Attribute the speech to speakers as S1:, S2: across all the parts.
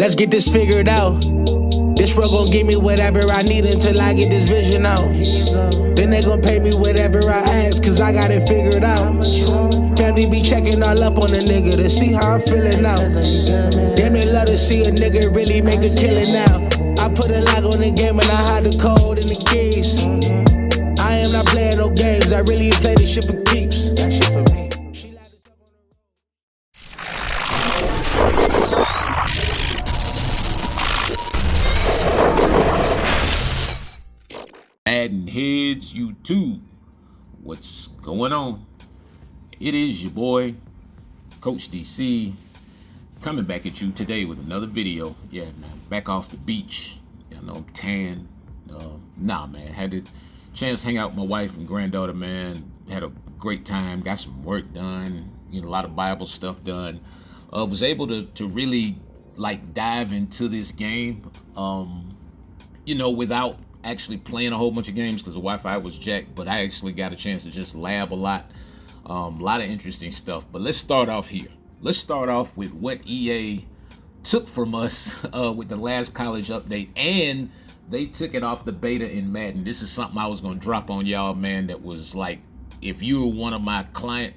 S1: Let's get this figured out. This world gon' give me whatever I need until I get this vision out. Then they gon' pay me whatever I ask, cause I got it figured out. Family be checking all up on a nigga to see how I'm feeling now. Damn, they love to see a nigga really make a killing now. I put a lock on the game and I hide the code and the keys. I am not playing no games, I really play this shit for keeps. That shit for me.
S2: MaddenHeadz YouTube, what's going on? It is your boy, Coach DC, coming back at you today with another video. Yeah, man, back off the beach. You know, I'm tan. Nah, man, had the chance to hang out with my wife and granddaughter, man. Had a great time, got some work done, you know, a lot of Bible stuff done. Was able to really like dive into this game, you know, without actually playing a whole bunch of games because the Wi-Fi was jacked, but I actually got a chance to just lab a lot of interesting stuff. But let's start off here. Let's start off with what EA took from us with the last college update, and they took it off the beta in Madden. This is something I was going to drop on y'all, man, that was like, if you were one of my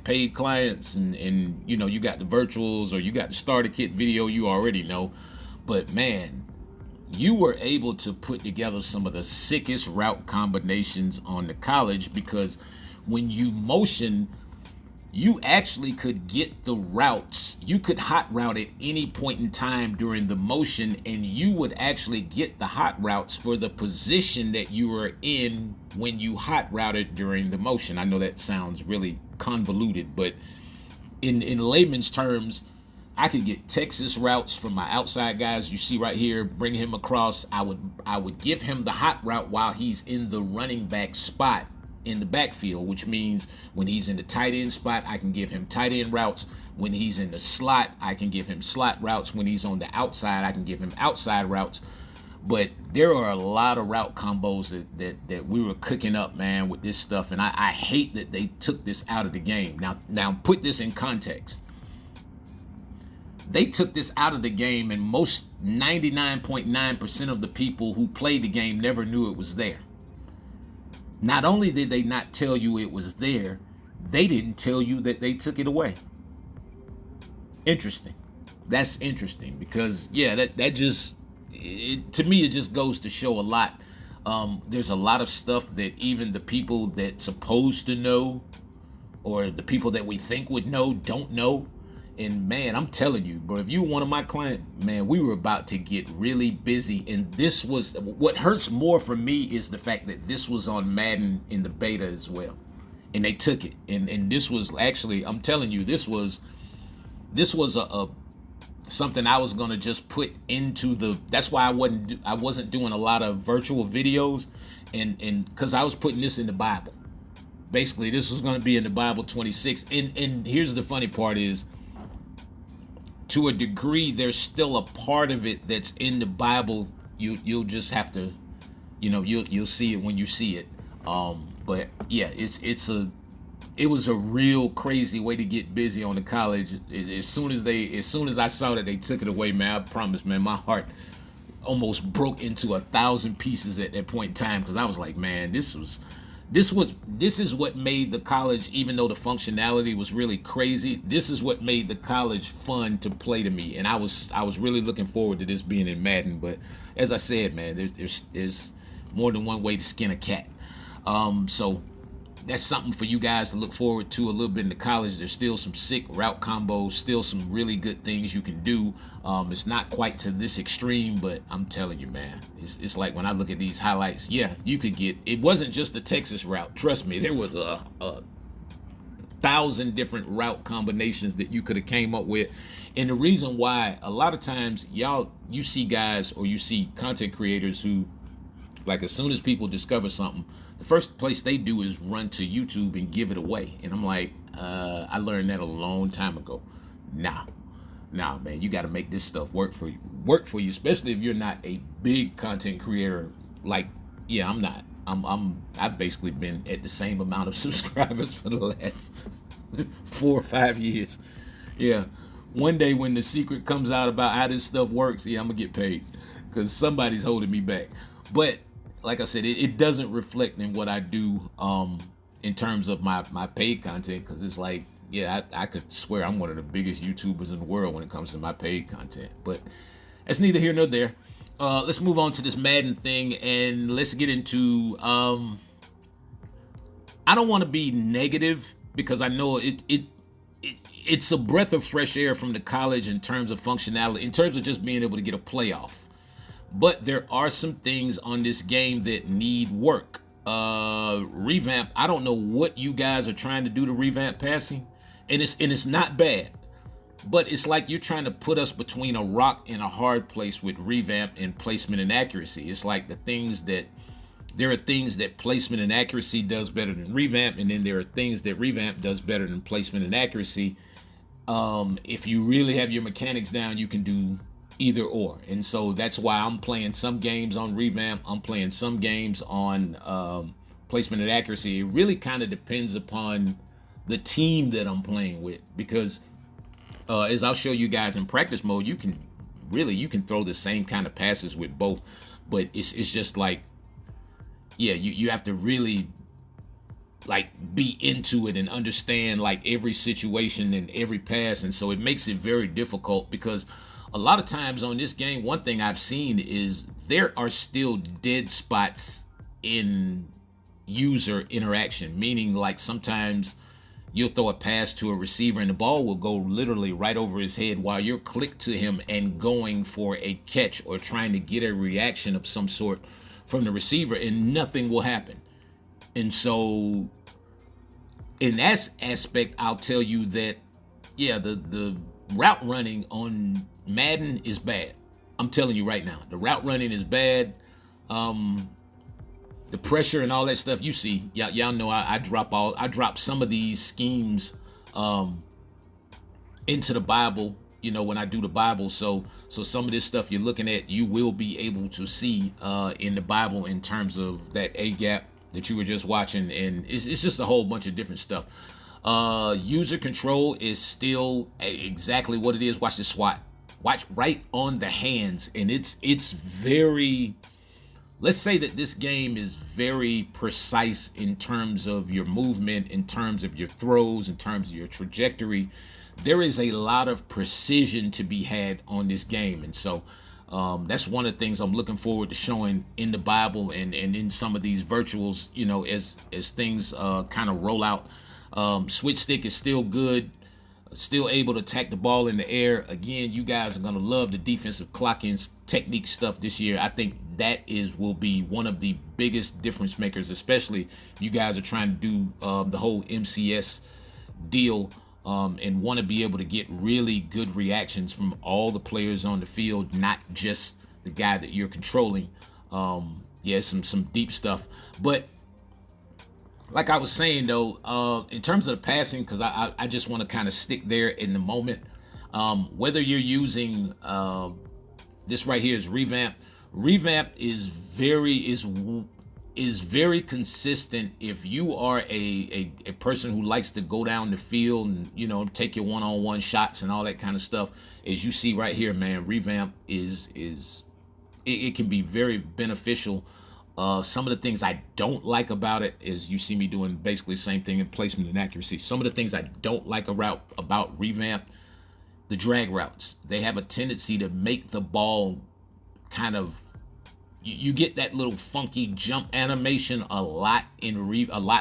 S2: paid clients and you know, you got the virtuals or you got the starter kit video, you already know. But man, you were able to put together some of the sickest route combinations on the college, because when you motion, you actually could get the routes. You could hot route at any point in time during the motion, and you would actually get the hot routes for the position that you were in when you hot routed during the motion. I know that sounds really convoluted, but in layman's terms, I could get Texas routes from my outside guys. You see right here, bring him across. I would give him the hot route while he's in the running back spot in the backfield, which means when he's in the tight end spot, I can give him tight end routes. When he's in the slot, I can give him slot routes. When he's on the outside, I can give him outside routes. But there are a lot of route combos that we were cooking up, man, with this stuff. And I hate that they took this out of the game. Now put this in context. They took this out of the game, and most 99.9% of the people who played the game never knew it was there. Not only did they not tell you it was there, they didn't tell you that they took it away. Interesting. That's interesting, because yeah, that just, to me, it just goes to show a lot. There's a lot of stuff that even the people that's supposed to know, or the people that we think would know, don't know. And man, I'm telling you, bro, if you were one of my clients, man, we were about to get really busy. And this was, what hurts more for me is the fact that this was on Madden in the beta as well. And they took it. And this was actually, I'm telling you, this was a something I was going to just put into the, that's why I wasn't doing a lot of virtual videos, and because I was putting this in the Bible. Basically, this was going to be in the Madden26. And here's the funny part is, to a degree, there's still a part of it that's in the Bible. You'll just have to, you know, you'll see it when you see it. But yeah, it was a real crazy way to get busy on the college. As soon as I saw that they took it away, man, I promise, man, my heart almost broke into 1,000 pieces at that point in time, because I was like, man, this is what made the college, even though the functionality was really crazy, this is what made the college fun to play to me. And I was really looking forward to this being in Madden. But as I said, man, there's more than one way to skin a cat. So that's something for you guys to look forward to a little bit in the college. There's still some sick route combos, still some really good things you can do. It's not quite to this extreme, but I'm telling you, man, it's like when I look at these highlights, yeah, you could get, it wasn't just the Texas route. Trust me, there was a 1,000 different route combinations that you could have came up with. And the reason why, a lot of times, you see guys, or you see content creators who, like, as soon as people discover something, the first place they do is run to YouTube and give it away. And I'm like, I learned that a long time ago. Nah, man, you got to make this stuff work for you, especially if you're not a big content creator. Like, yeah, I'm not. I've basically been at the same amount of subscribers for the last 4 or 5 years. Yeah. one day when the secret comes out about how this stuff works, yeah, I'm gonna get paid because somebody's holding me back. But like I said, it doesn't reflect in what I do in terms of my paid content, because it's like, yeah, I could swear I'm one of the biggest YouTubers in the world when it comes to my paid content. But that's neither here nor there. Let's move on to this Madden thing, and let's get into I don't want to be negative because I know it's a breath of fresh air from the college in terms of functionality, in terms of just being able to get a playoff. But there are some things on this game that need work. Revamp. I don't know what you guys are trying to do to revamp passing, and it's not bad. But it's like you're trying to put us between a rock and a hard place with revamp and placement and accuracy. It's like there are things that placement and accuracy does better than revamp, and then there are things that revamp does better than placement and accuracy. If you really have your mechanics down, you can do either or. And so that's why I'm playing some games on revamp. I'm playing some games on placement and accuracy. It really kind of depends upon the team that I'm playing with, because as I'll show you guys in practice mode, you can throw the same kind of passes with both, but it's just like, yeah, you have to really like be into it and understand like every situation and every pass. And so it makes it very difficult, because a lot of times on this game, one thing I've seen is there are still dead spots in user interaction, meaning like sometimes you'll throw a pass to a receiver and the ball will go literally right over his head while you're clicked to him and going for a catch or trying to get a reaction of some sort from the receiver, and nothing will happen. And so in that aspect, I'll tell you that, yeah, the route running on Madden is bad. I'm telling you right now, the route running is bad. The pressure and all that stuff, you see, y'all know I drop some of these schemes into the Bible, you know, when I do the Bible. So some of this stuff you're looking at, you will be able to see in the Bible in terms of that A gap that you were just watching, and it's just a whole bunch of different stuff. User control is still exactly what it is. Watch the SWAT. Watch right on the hands, and it's very, let's say that this game is very precise in terms of your movement, in terms of your throws, in terms of your trajectory. There is a lot of precision to be had on this game. And so that's one of the things I'm looking forward to showing in the Bible and in some of these virtuals, you know, as things kind of roll out. Switch stick is still good, still able to attack the ball in the air. Again, you guys are going to love the defensive clock-in technique stuff this year. I think that will be one of the biggest difference makers, especially if you guys are trying to do the whole MCS deal and want to be able to get really good reactions from all the players on the field, not just the guy that you're controlling. Yeah, some deep stuff. But like I was saying, though, in terms of the passing, because I just want to kind of stick there in the moment, whether you're using this right here is revamp. Revamp is very consistent if you are a person who likes to go down the field and, you know, take your one-on-one shots and all that kind of stuff. As you see right here, man, revamp it can be very beneficial. Some of the things I don't like about it is you see me doing basically the same thing in placement and accuracy. Some of the things I don't like about revamp, the drag routes. They have a tendency to make the ball kind of, you get that little funky jump animation a lot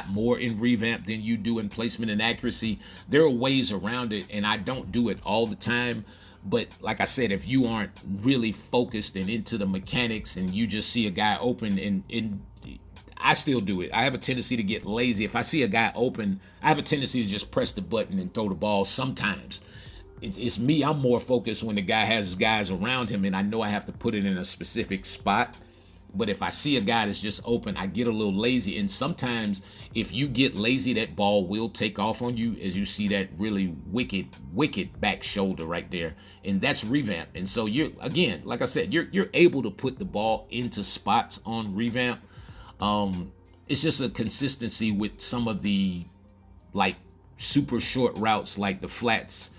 S2: more in revamp than you do in placement and accuracy. There are ways around it, and I don't do it all the time. But like I said, if you aren't really focused and into the mechanics and you just see a guy open, and I still do it. I have a tendency to get lazy. If I see a guy open, I have a tendency to just press the button and throw the ball sometimes. It's me. I'm more focused when the guy has guys around him and I know I have to put it in a specific spot. But if I see a guy that's just open, I get a little lazy. And sometimes if you get lazy, that ball will take off on you, as you see that really wicked back shoulder right there. And that's revamp. And so you're, again, like I said, you're able to put the ball into spots on revamp. It's just a consistency with some of the like super short routes, like the flats.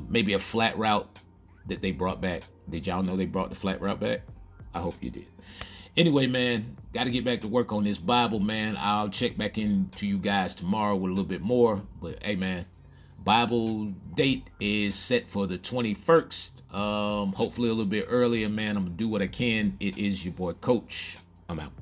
S2: maybe a flat route that they brought back. Did y'all know they brought the flat route back? I hope you did. Anyway, man, got to get back to work on this Bible, man. I'll check back into you guys tomorrow with a little bit more. But hey, man, Bible date is set for the 21st. Hopefully a little bit earlier, man. I'm gonna do what I can. It is your boy Coach. I'm out.